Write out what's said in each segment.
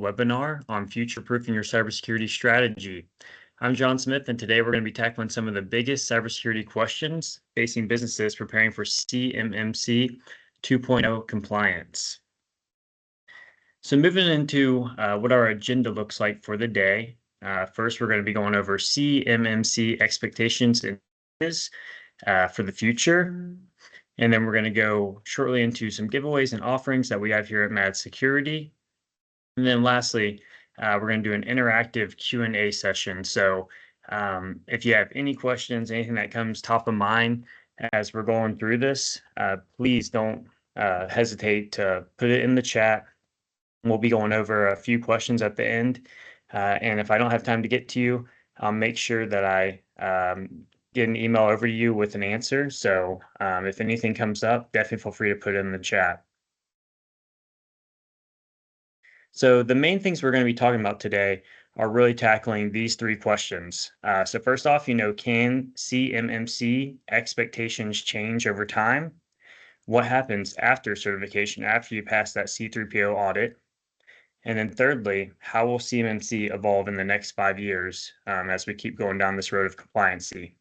webinar on future-proofing your cybersecurity strategy. I'm John Smith, and today we're going to be tackling some of the biggest cybersecurity questions facing businesses preparing for CMMC 2.0 compliance. So moving into what our agenda looks like for the day. First, we're going to be going over CMMC expectations and for the future. And then we're going to go shortly into some giveaways and offerings that we have here at Mad Security. And then lastly, we're going to do an interactive Q&A session. So if you have any questions, anything that comes top of mind as we're going through this, please don't hesitate to put it in the chat. We'll be going over a few questions at the end. And if I don't have time to get to you, I'll make sure that I get an email over to you with an answer. So if anything comes up, definitely feel free to put it in the chat. So the main things we're going to be talking about today are really tackling these three questions. So first off, can CMMC expectations change over time? What happens after certification, after you pass that C3PO audit? And then thirdly, how will CMMC evolve in the next 5 years as we keep going down this road of compliancy?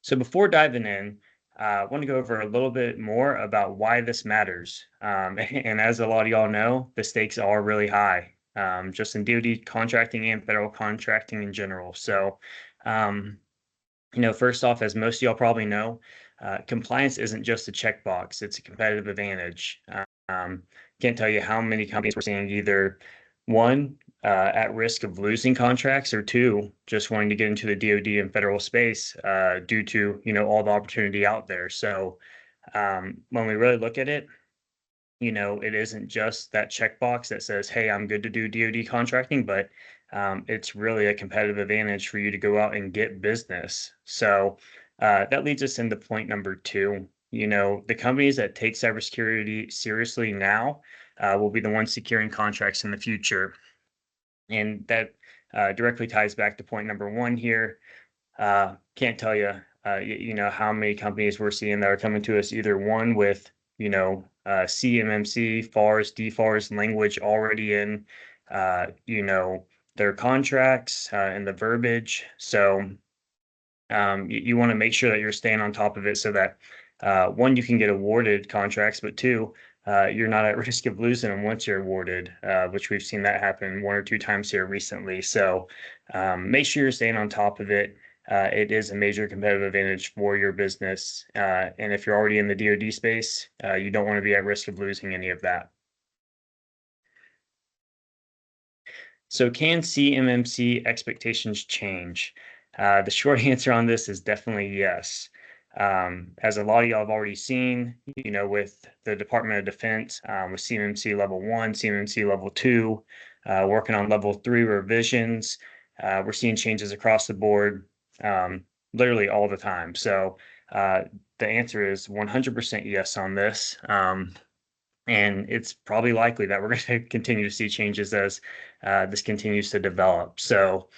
So before diving in, I want to go over a little bit more about why this matters. And as a lot of y'all know, the stakes are really high, just in DoD contracting and federal contracting in general. So, first off, as most of y'all probably know, compliance isn't just a checkbox, it's a competitive advantage. Can't tell you how many companies we're seeing either one, at risk of losing contracts, or two, just wanting to get into the DoD and federal space due to all the opportunity out there. So when we really look at it, it isn't just that checkbox that says, "Hey, I'm good to do DoD contracting," but it's really a competitive advantage for you to go out and get business. So that leads us into point number two. The companies that take cybersecurity seriously now will be the ones securing contracts in the future. And that directly ties back to point number one here. Can't tell you, how many companies we're seeing that are coming to us either one with, CMMC, FARS, DFARS language already in, their contracts and the verbiage. So you want to make sure that you're staying on top of it so that one, you can get awarded contracts, but two, you're not at risk of losing them once you're awarded, which we've seen that happen one or two times here recently. So make sure you're staying on top of it. It is a major competitive advantage for your business. And if you're already in the DoD space, you don't want to be at risk of losing any of that. So can CMMC expectations change? The short answer on this is definitely yes. As a lot of y'all have already seen, with the Department of Defense, with CMMC level 1, CMMC level 2, working on level 3 revisions, we're seeing changes across the board, literally all the time. So the answer is 100% yes on this. And it's probably likely that we're going to continue to see changes as this continues to develop. So,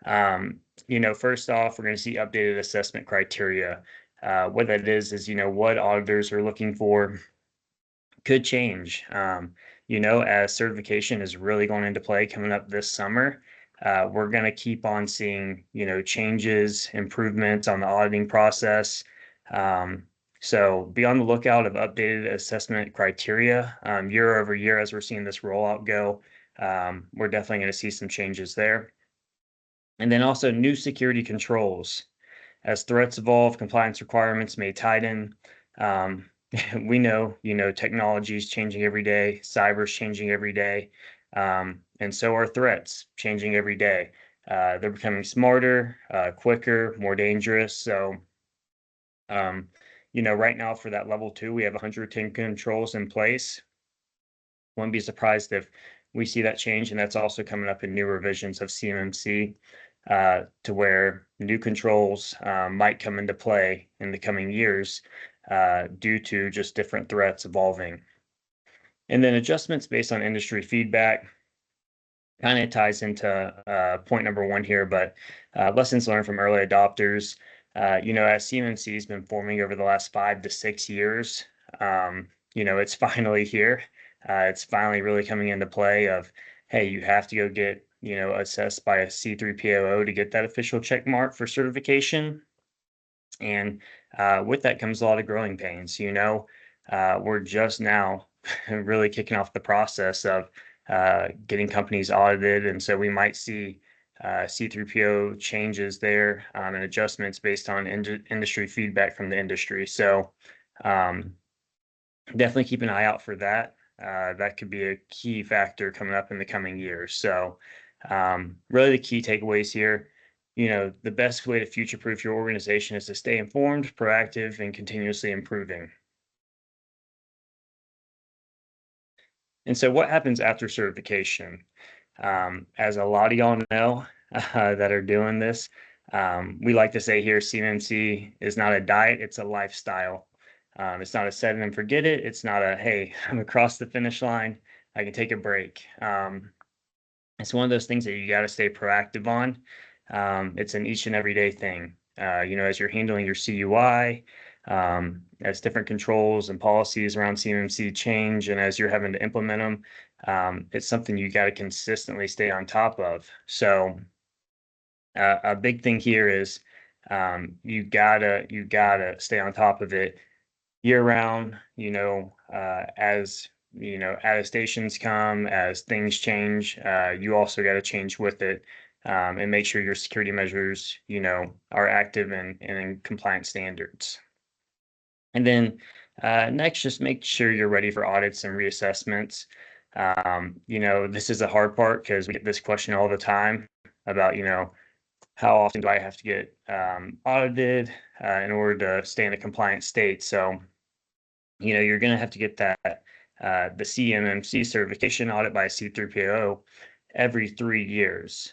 first off, we're going to see updated assessment criteria. What that is what auditors are looking for could change. As certification is really going into play coming up this summer, we're going to keep on seeing, changes, improvements on the auditing process. So be on the lookout of updated assessment criteria year over year as we're seeing this rollout go. We're definitely going to see some changes there. And then also new security controls. As threats evolve, compliance requirements may tighten. We know, technology is changing every day, cyber is changing every day, and so are threats changing every day. They're becoming smarter, quicker, more dangerous. So, right now for that level 2, we have 110 controls in place. Wouldn't be surprised if we see that change, and that's also coming up in new revisions of CMMC. To where new controls might come into play in the coming years due to just different threats evolving. And then adjustments based on industry feedback kind of ties into point number one here, but lessons learned from early adopters. As CMMC has been forming over the last 5 to 6 years, it's finally here. It's finally really coming into play of, hey, you have to go get, assessed by a C3POO to get that official check mark for certification. And with that comes a lot of growing pains. We're just now really kicking off the process of getting companies audited. And so we might see C3PO changes there and adjustments based on industry feedback from the industry. So um, definitely keep an eye out for that. That could be a key factor coming up in the coming years. So, really, the key takeaways here, the best way to future proof your organization is to stay informed, proactive, and continuously improving. And so, what happens after certification? As a lot of y'all know that are doing this, we like to say here CMMC is not a diet, it's a lifestyle. It's not a set it and forget it. It's not a, hey, I'm across the finish line. I can take a break. It's one of those things that you got to stay proactive on. It's an each and every day thing. As you're handling your CUI, as different controls and policies around CMMC change, and as you're having to implement them, it's something you got to consistently stay on top of. So a big thing here is you gotta stay on top of it year round. As attestations come, as things change, you also got to change with it, and make sure your security measures, are active and in compliant standards. And then next, just make sure you're ready for audits and reassessments. This is a hard part because we get this question all the time about, how often do I have to get audited in order to stay in a compliant state? So, you're going to have to get that the CMMC certification audit by a C3PO every 3 years.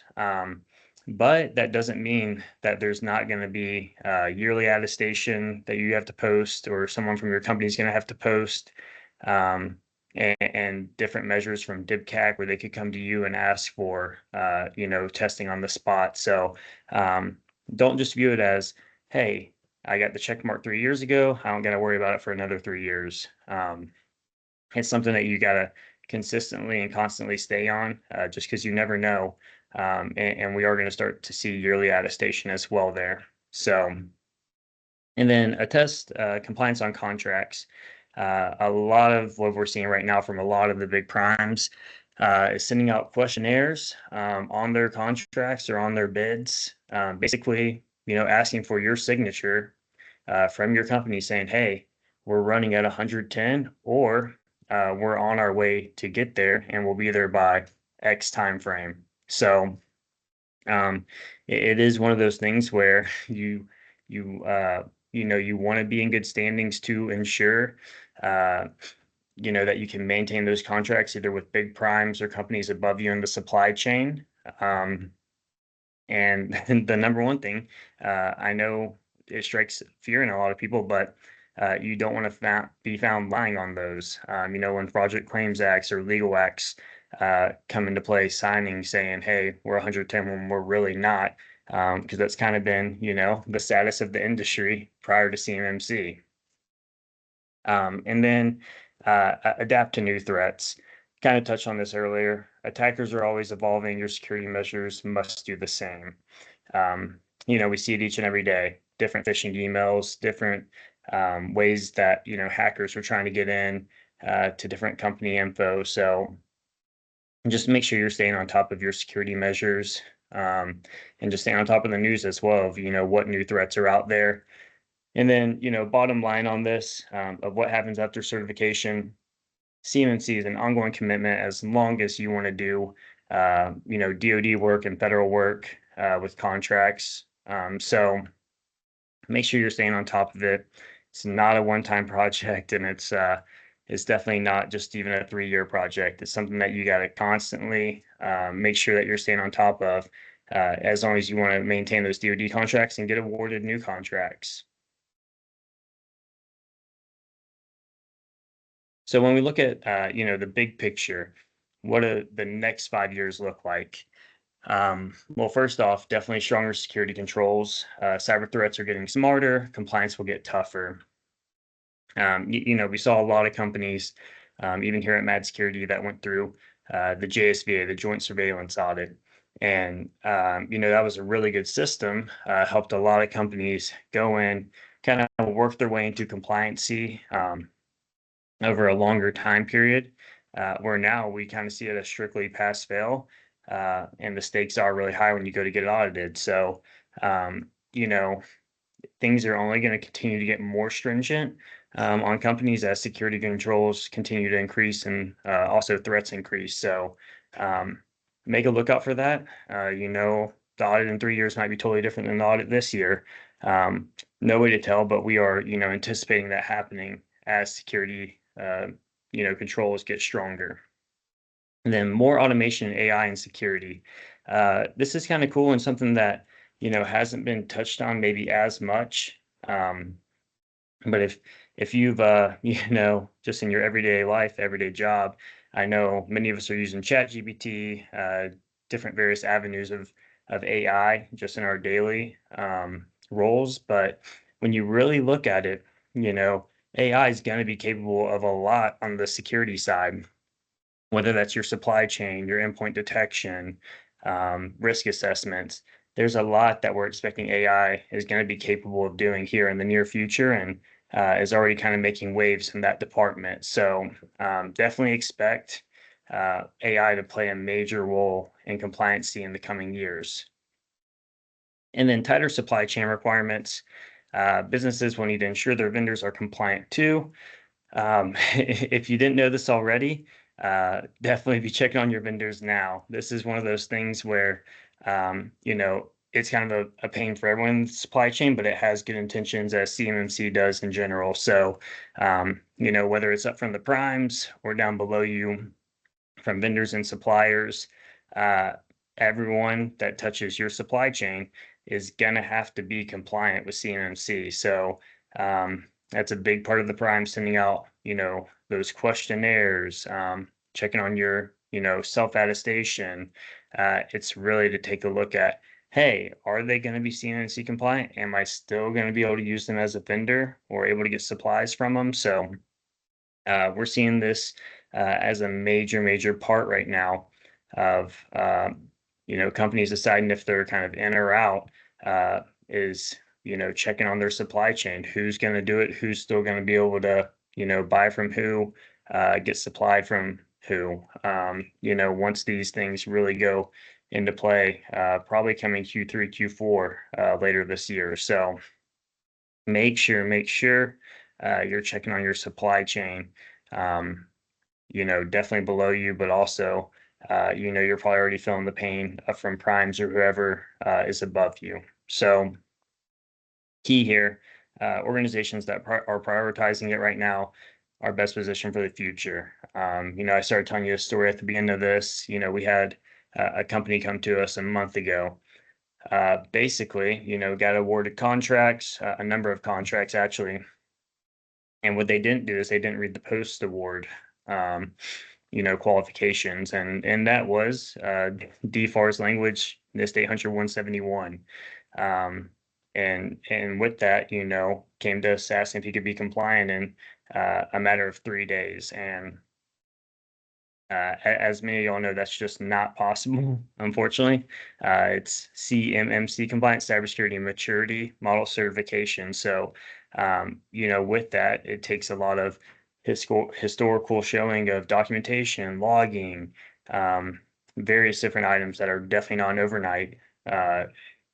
But that doesn't mean that there's not going to be yearly attestation that you have to post, or someone from your company is going to have to post, and different measures from DIBCAC where they could come to you and ask for, testing on the spot. So don't just view it as, hey, I got the check mark 3 years ago. I don't got to worry about it for another 3 years. It's something that you got to consistently and constantly stay on, just because you never know. And we are going to start to see yearly attestation as well there. So, and then attest compliance on contracts. A lot of what we're seeing right now from a lot of the big primes is sending out questionnaires on their contracts or on their bids, basically, asking for your signature from your company saying, hey, we're running at 110, or we're on our way to get there and we'll be there by X time frame. So it is one of those things where you want to be in good standings to ensure that you can maintain those contracts either with big primes or companies above you in the supply chain. And the number one thing, I know it strikes fear in a lot of people, but you don't want to be found lying on those. When Project Claims Acts or legal acts come into play, signing saying, hey, we're 110 when we're really not, because that's kind of been, the status of the industry prior to CMMC. And then adapt to new threats. Kind of touched on this earlier. Attackers are always evolving. Your security measures must do the same. We see it each and every day. Different phishing emails, different ways that hackers are trying to get in to different company info. So just make sure you're staying on top of your security measures, and just staying on top of the news as well of what new threats are out there. And then bottom line on this, of what happens after certification, CMMC is an ongoing commitment as long as you want to do DoD work and federal work with contracts. So make sure you're staying on top of it. It's not a one-time project, and it's definitely not just even a 3-year project. It's something that you got to constantly make sure that you're staying on top of, as long as you want to maintain those DoD contracts and get awarded new contracts. So when we look at the big picture, what do the next 5 years look like? Well, first off, definitely stronger security controls. Cyber threats are getting smarter. Compliance will get tougher. We saw a lot of companies Even here at Mad Security, that went through the JSVA, the Joint Surveillance Audit. And, that was a really good system, helped a lot of companies go in, kind of work their way into compliancy over a longer time period, where now we kind of see it as strictly pass fail. And the stakes are really high when you go to get it audited. So, um, you know, things are only going to continue to get more stringent on companies as security controls continue to increase and also threats increase. So um, make a lookout for that. The audit in 3 years might be totally different than the audit this year. Um, no way to tell, but we are, anticipating that happening as security, controls get stronger. And then more automation, AI, and security. This is kind of cool and something that hasn't been touched on maybe as much. But if you've just in your everyday life, everyday job, I know many of us are using ChatGPT, different various avenues of AI just in our daily roles. But when you really look at it, AI is going to be capable of a lot on the security side, whether that's your supply chain, your endpoint detection, risk assessments. There's a lot that we're expecting AI is going to be capable of doing here in the near future, and is already kind of making waves in that department. So definitely expect AI to play a major role in compliancy in the coming years. And then tighter supply chain requirements. Businesses will need to ensure their vendors are compliant too. If you didn't know this already, definitely be checking on your vendors now. This is one of those things where, it's kind of a pain for everyone's supply chain, but it has good intentions as CMMC does in general. So, whether it's up from the primes or down below you from vendors and suppliers, uh, everyone that touches your supply chain is going to have to be compliant with CMMC. So, that's a big part of the prime sending out, those questionnaires, checking on your, self attestation. It's really to take a look at, hey, are they going to be CMMC compliant? Am I still going to be able to use them as a vendor or able to get supplies from them? So, we're seeing this as a major, major part right now of companies deciding if they're kind of in or out. Is checking on their supply chain. Who's going to do it? Who's still going to be able to buy from who, get supplied from who? Once these things really go into play, probably coming Q3, Q4 later this year. So make sure you're checking on your supply chain. Um, definitely below you, but also, you're probably already feeling the pain from primes or whoever is above you. So key here, organizations that are prioritizing it right now are best positioned for the future. I started telling you a story at the beginning of this. We had a company come to us a month ago. Basically, got awarded contracts, a number of contracts actually. And what they didn't do is they didn't read the post award, um, qualifications, and that was DFARS language NIST 800-171. Um, and with that, came to us asking if he could be compliant in a matter of 3 days. And as many of y'all know, that's just not possible, unfortunately. It's CMMC compliant cybersecurity maturity model certification. So, with that, it takes a lot of historical showing of documentation, logging, various different items that are definitely not an overnight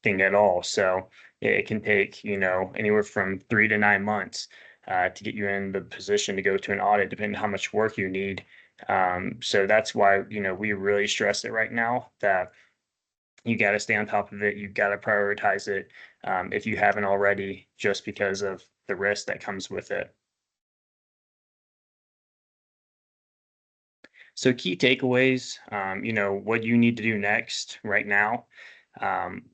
thing at all. So it can take, anywhere from 3 to 9 months to get you in the position to go to an audit, depending on how much work you need. So that's why, we really stress it right now that you got to stay on top of it. You got to prioritize it if you haven't already, just because of the risk that comes with it. So key takeaways, what you need to do next right now.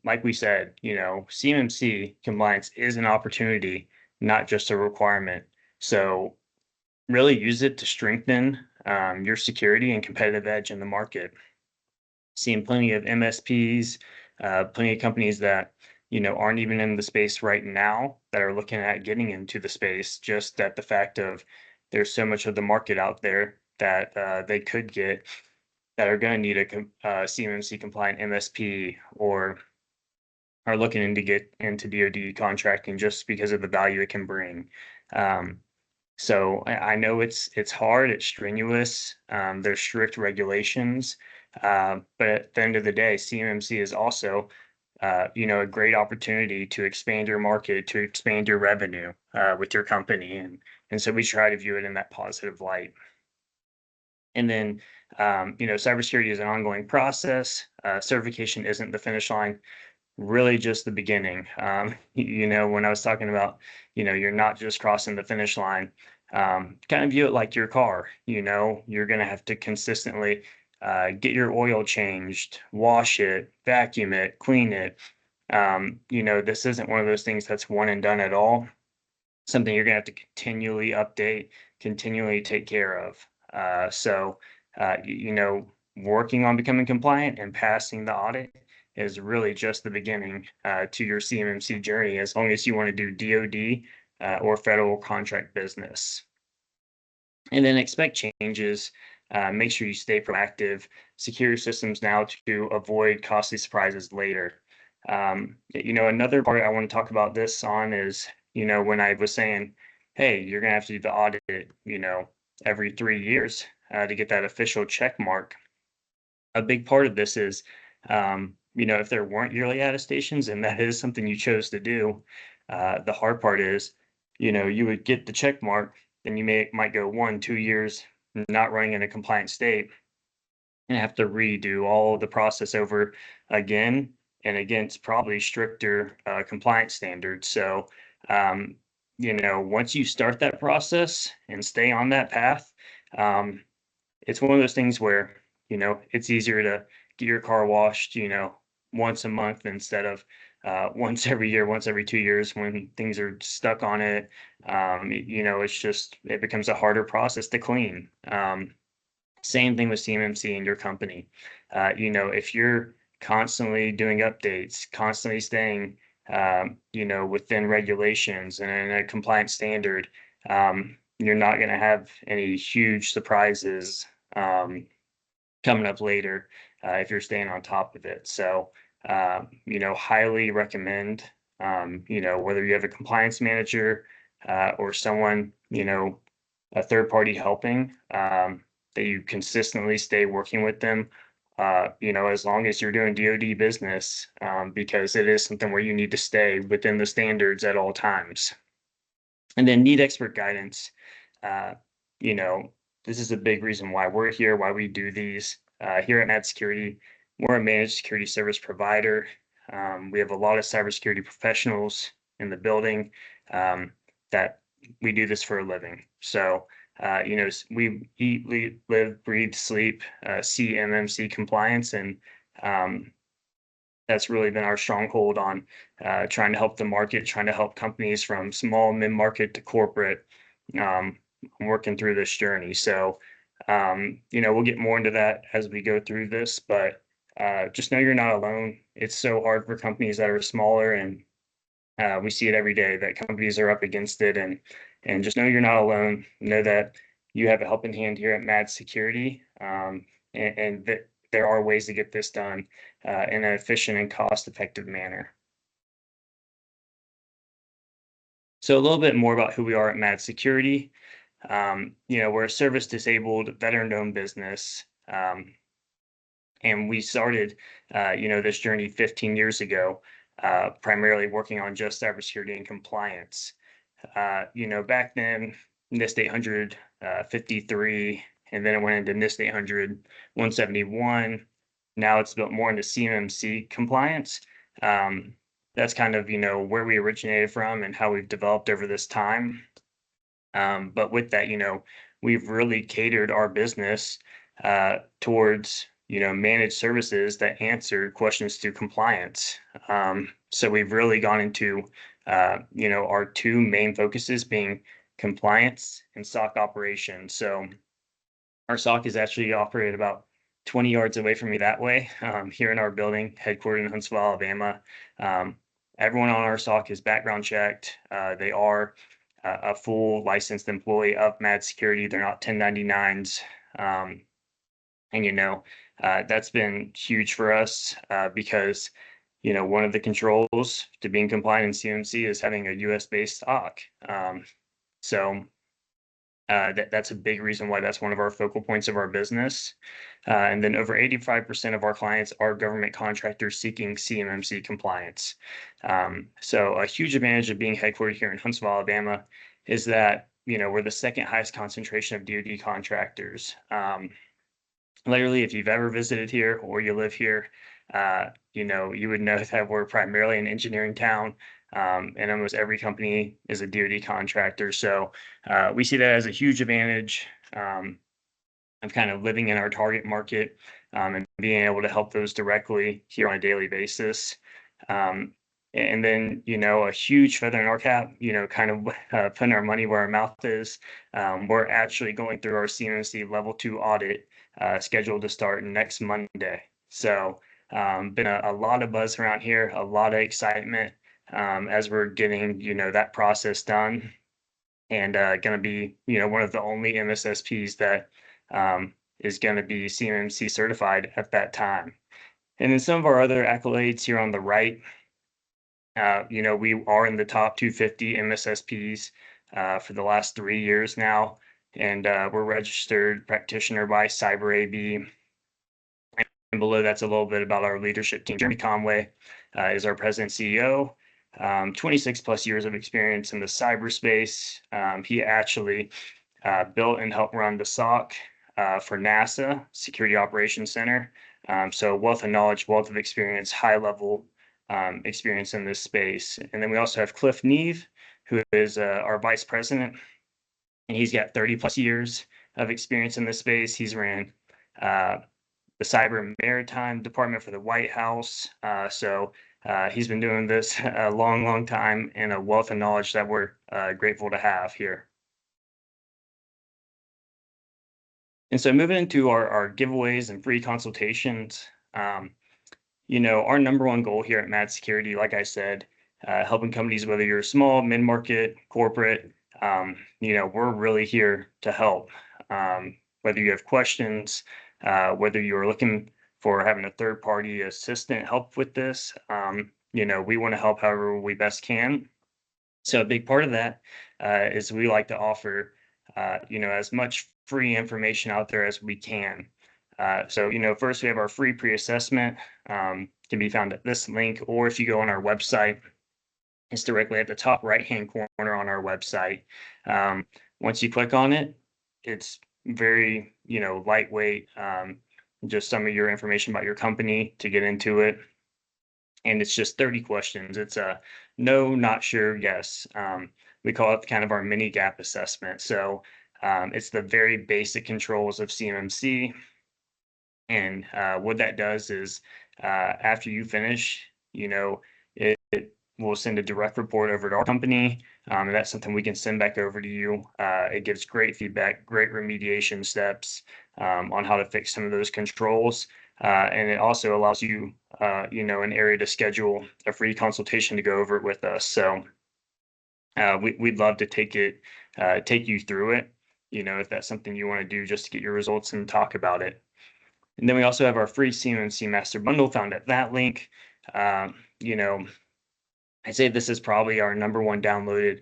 Like we said, CMMC compliance is an opportunity, not just a requirement. So really use it to strengthen your security and competitive edge in the market. Seeing plenty of MSPs, plenty of companies that aren't even in the space right now that are looking at getting into the space. Just that the fact of there's so much of the market out there that they could get that are going to need a CMMC compliant MSP or are looking to get into DoD contracting just because of the value it can bring. So I know it's hard, it's strenuous. There's strict regulations, but at the end of the day, CMMC is also, a great opportunity to expand your market, to expand your revenue with your company, and so we try to view it in that positive light. And then, cybersecurity is an ongoing process. Certification isn't the finish line, really just the beginning. When I was talking about, you're not just crossing the finish line, kind of view it like your car. You're going to have to consistently get your oil changed, wash it, vacuum it, clean it. This isn't one of those things that's one and done at all. Something you're going to have to continually update, continually take care of. So, working on becoming compliant and passing the audit is really just the beginning to your CMMC journey, as long as you want to do DoD or federal contract business. And then expect changes. Make sure you stay proactive. Secure your systems now to avoid costly surprises later. Another part I want to talk about this on is, when I was saying, hey, you're going to have to do the audit, every 3 years to get that official check mark. A big part of this is, if there weren't yearly attestations and that is something you chose to do, the hard part is, you would get the check mark, then you might go 1-2 years not running in a compliant state and have to redo all the process over again and against probably stricter compliance standards. So, once you start that process and stay on that path, it's one of those things where, it's easier to get your car washed, once a month instead of once every year, once every 2 years when things are stuck on it. It becomes a harder process to clean. Same thing with CMMC in your company. If you're constantly doing updates, constantly staying, within regulations and in a compliant standard, you're not going to have any huge surprises coming up later if you're staying on top of it. So, highly recommend, whether you have a compliance manager or someone, a third party helping, that you consistently stay working with them, as long as you're doing DoD business, because it is something where you need to stay within the standards at all times. And then need expert guidance. Uh, you know, this is a big reason why we're here, why we do these. Here at Mad Security, we're a managed security service provider. We have a lot of cybersecurity professionals in the building that we do this for a living. So, we eat, live, breathe, sleep, CMMC compliance, and that's really been our stronghold on trying to help the market, trying to help companies from small, mid-market to corporate, working through this journey. So, we'll get more into that as we go through this, but just know you're not alone. It's so hard for companies that are smaller, and we see it every day that companies are up against it, and just know you're not alone. Know that you have a helping hand here at Mad Security, and that there are ways to get this done in an efficient and cost-effective manner. So a little bit more about who we are at Mad Security. We're a service-disabled, veteran-owned business, and we started, this journey 15 years ago, primarily working on just cybersecurity and compliance. Back then, NIST 800, 53, and then it went into NIST 800, 171. Now it's built more into CMMC compliance. That's kind of, where we originated from and how we've developed over this time. But with that, we've really catered our business towards, managed services that answer questions through compliance. So we've really gone into, our two main focuses being compliance and SOC operations. So our SOC is actually operated about 20 yards away from me that way, here in our building, headquartered in Huntsville, Alabama. Everyone on our SOC is background checked. They are a full licensed employee of Mad Security. They're not 1099s. And, that's been huge for us because, one of the controls to being compliant in CMC is having a US-based stock. So that's a big reason why that's one of our focal points of our business. And then over 85% of our clients are government contractors seeking CMMC compliance. So a huge advantage of being headquartered here in Huntsville, Alabama, is that we're the second highest concentration of DoD contractors. Literally, if you've ever visited here or you live here, you would know that we're primarily an engineering town, and almost every company is a DoD contractor. So we see that as a huge advantage of kind of living in our target market and being able to help those directly here on a daily basis. And then, a huge feather in our cap, kind of putting our money where our mouth is. We're actually going through our CMMC level 2 audit scheduled to start next Monday. So been a lot of buzz around here, a lot of excitement as we're getting, that process done, and going to be, one of the only MSSPs that is going to be CMMC certified at that time. And then some of our other accolades here on the right, we are in the top 250 MSSPs for the last 3 years now, and we're registered practitioner by CyberAB. And below that's a little bit about our leadership team. Jeremy Conway is our president CEO. 26 plus years of experience in the cyberspace. He actually built and helped run the SOC for NASA Security Operations Center. So wealth of knowledge, wealth of experience, high level experience in this space. And then we also have Cliff Neve, who is our vice president, and he's got 30 plus years of experience in this space. He's ran the Cyber and Maritime Department for the White House. So he's been doing this a long, long time, and a wealth of knowledge that we're grateful to have here. And so moving into our giveaways and free consultations, our number one goal here at Mad Security, like I said, helping companies, whether you're small, mid-market, corporate, we're really here to help. Whether you have questions, whether you're looking for having a third-party assistant help with this, we want to help however we best can. So a big part of that is we like to offer, as much free information out there as we can. So, first we have our free pre-assessment, can be found at this link, or if you go on our website, it's directly at the top right-hand corner on our website. Once you click on it, it's very, lightweight, just some of your information about your company to get into it. And it's just 30 questions. It's a no, not sure, yes. We call it kind of our mini gap assessment. So it's the very basic controls of CMMC. And what that does is after you finish, it will send a direct report over to our company. And that's something we can send back over to you. It gives great feedback, great remediation steps on how to fix some of those controls. And it also allows you, an area to schedule a free consultation to go over it with us. So we'd love to take you through it, if that's something you want to do just to get your results and talk about it. And then we also have our free CMMC Master Bundle found at that link. I'd say this is probably our number one downloaded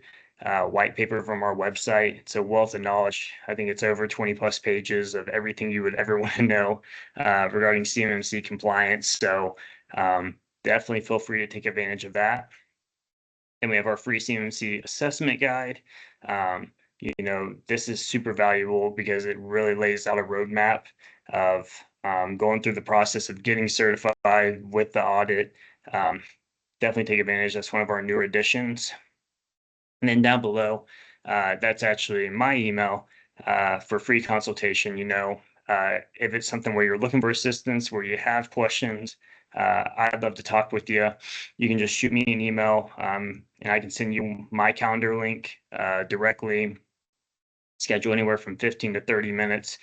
white paper from our website. It's a wealth of knowledge. I think it's over 20 plus pages of everything you would ever want to know regarding CMMC compliance. So definitely feel free to take advantage of that. And we have our free CMMC assessment guide. This is super valuable because it really lays out a roadmap of going through the process of getting certified with the audit. Definitely take advantage. That's one of our newer additions. And then down below, that's actually my email for free consultation. If it's something where you're looking for assistance, where you have questions, I'd love to talk with you. You can just shoot me an email and I can send you my calendar link directly. Schedule anywhere from 15 to 30 minutes.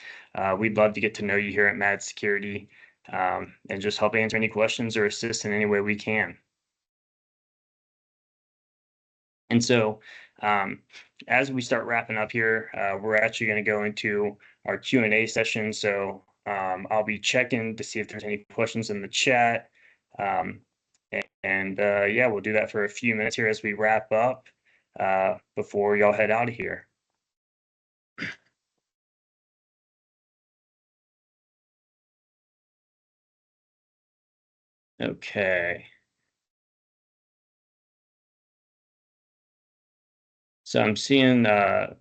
We'd love to get to know you here at Mad Security and just help answer any questions or assist in any way we can. And so as we start wrapping up here, we're actually going to go into our Q&A session. So I'll be checking to see if there's any questions in the chat. Yeah, we'll do that for a few minutes here as we wrap up before y'all head out of here. Okay. So I'm seeing the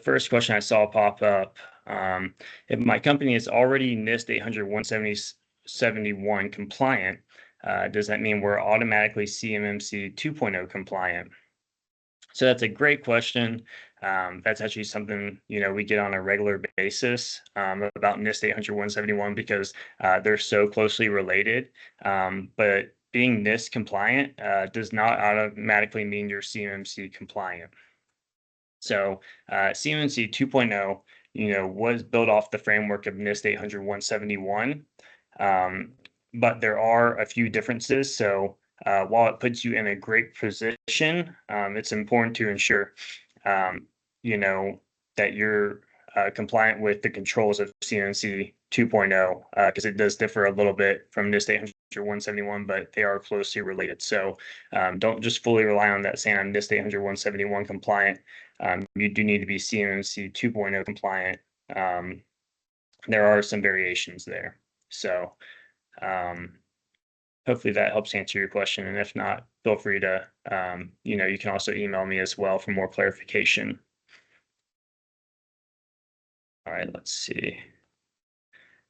first question I saw pop up. If my company is already NIST 800-171 compliant, does that mean we're automatically CMMC 2.0 compliant? So that's a great question. That's actually something we get on a regular basis about NIST 800-171 because they're so closely related. But being NIST compliant does not automatically mean you're CMMC compliant. So CMMC 2.0, was built off the framework of NIST 800-171, but there are a few differences. So while it puts you in a great position, it's important to ensure, that you're compliant with the controls of CMMC 2.0 because it does differ a little bit from NIST 800-171, but they are closely related. So don't just fully rely on that saying I'm NIST 800-171 compliant. You do need to be CMMC 2.0 compliant. There are some variations there. So hopefully that helps answer your question. And if not, feel free to, you can also email me as well for more clarification. All right, let's see.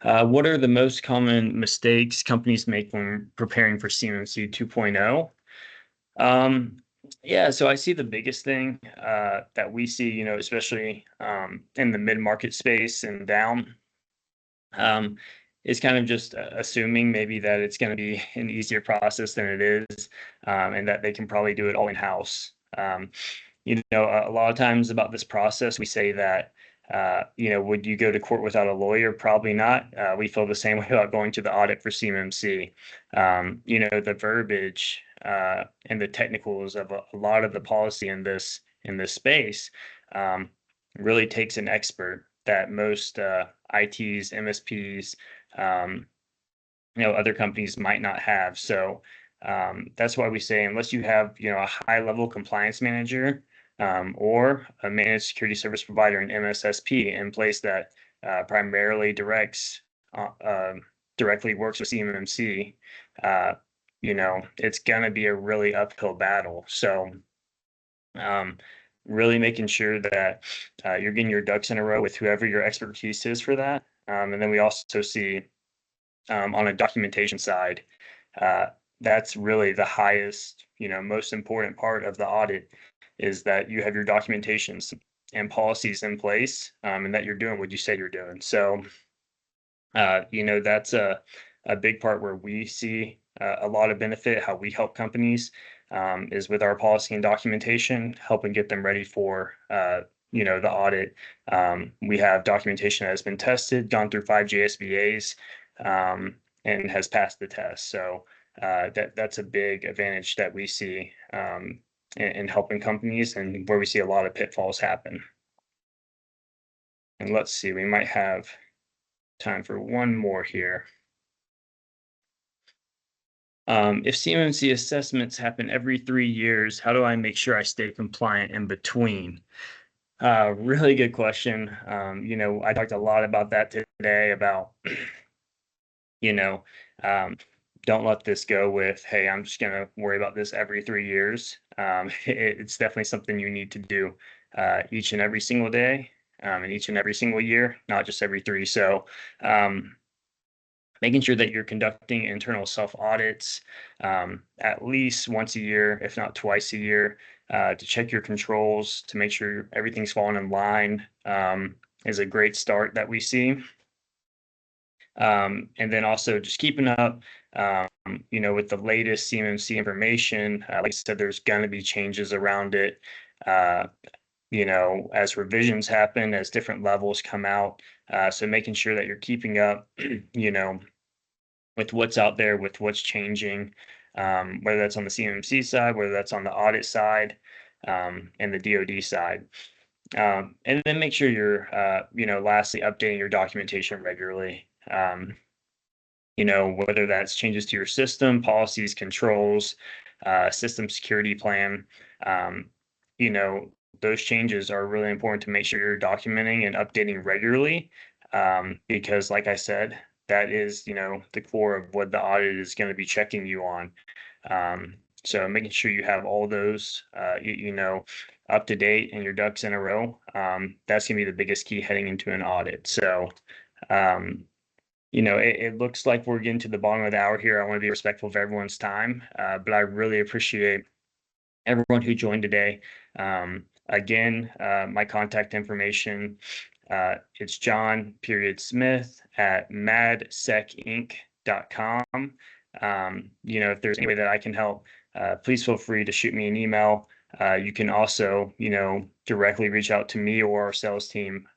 What are the most common mistakes companies make when preparing for CMMC 2.0? Yeah, so I see the biggest thing that we see, especially in the mid-market space and down, is kind of just assuming maybe that it's going to be an easier process than it is, and that they can probably do it all in-house. A lot of times about this process, we say that, would you go to court without a lawyer? Probably not. We feel the same way about going to the audit for CMMC. The verbiage and the technicals of a lot of the policy in this space really takes an expert that most ITs, MSPs, other companies might not have. So that's why we say unless you have a high level compliance manager or a managed security service provider, an MSSP, in place that primarily directly works with CMMC, it's going to be a really uphill battle. So really making sure that you're getting your ducks in a row with whoever your expertise is for that. And then we also see on a documentation side, that's really the highest, most important part of the audit is that you have your documentations and policies in place and that you're doing what you say you're doing. So, that's a big part where we see a lot of benefit, how we help companies is with our policy and documentation, helping get them ready for, the audit. We have documentation that has been tested, gone through 5 JSBAs, and has passed the test. So that's a big advantage that we see in helping companies and where we see a lot of pitfalls happen. And let's see, we might have time for one more here. If CMMC assessments happen every 3 years, how do I make sure I stay compliant in between? Really good question. I talked a lot about that today about, don't let this go with, hey, I'm just going to worry about this every 3 years. It's definitely something you need to do each and every single day and each and every single year, not just every 3. So making sure that you're conducting internal self-audits at least once a year, if not twice a year, to check your controls, to make sure everything's falling in line is a great start that we see. And then also just keeping up, with the latest CMMC information. Like I said, there's going to be changes around it, as revisions happen, as different levels come out. So making sure that you're keeping up, with what's out there, with what's changing, whether that's on the CMMC side, whether that's on the audit side, and the DoD side. And then make sure you're, lastly, updating your documentation regularly. Whether that's changes to your system, policies, controls, system security plan. Um, you know, those changes are really important to make sure you're documenting and updating regularly, because, like I said, that is, the core of what the audit is going to be checking you on. So making sure you have all those, up to date and your ducks in a row, that's going to be the biggest key heading into an audit. So, um, it looks like we're getting to the bottom of the hour here. I want to be respectful of everyone's time, but I really appreciate everyone who joined today. Again, my contact information, it's John Smith at madsecinc.com. If there's any way that I can help, please feel free to shoot me an email. You can also, directly reach out to me or our sales team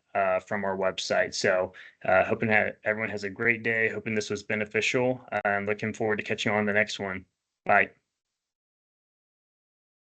from our website. So hoping that everyone has a great day. Hoping this was beneficial, and looking forward to catching you on the next one. Bye.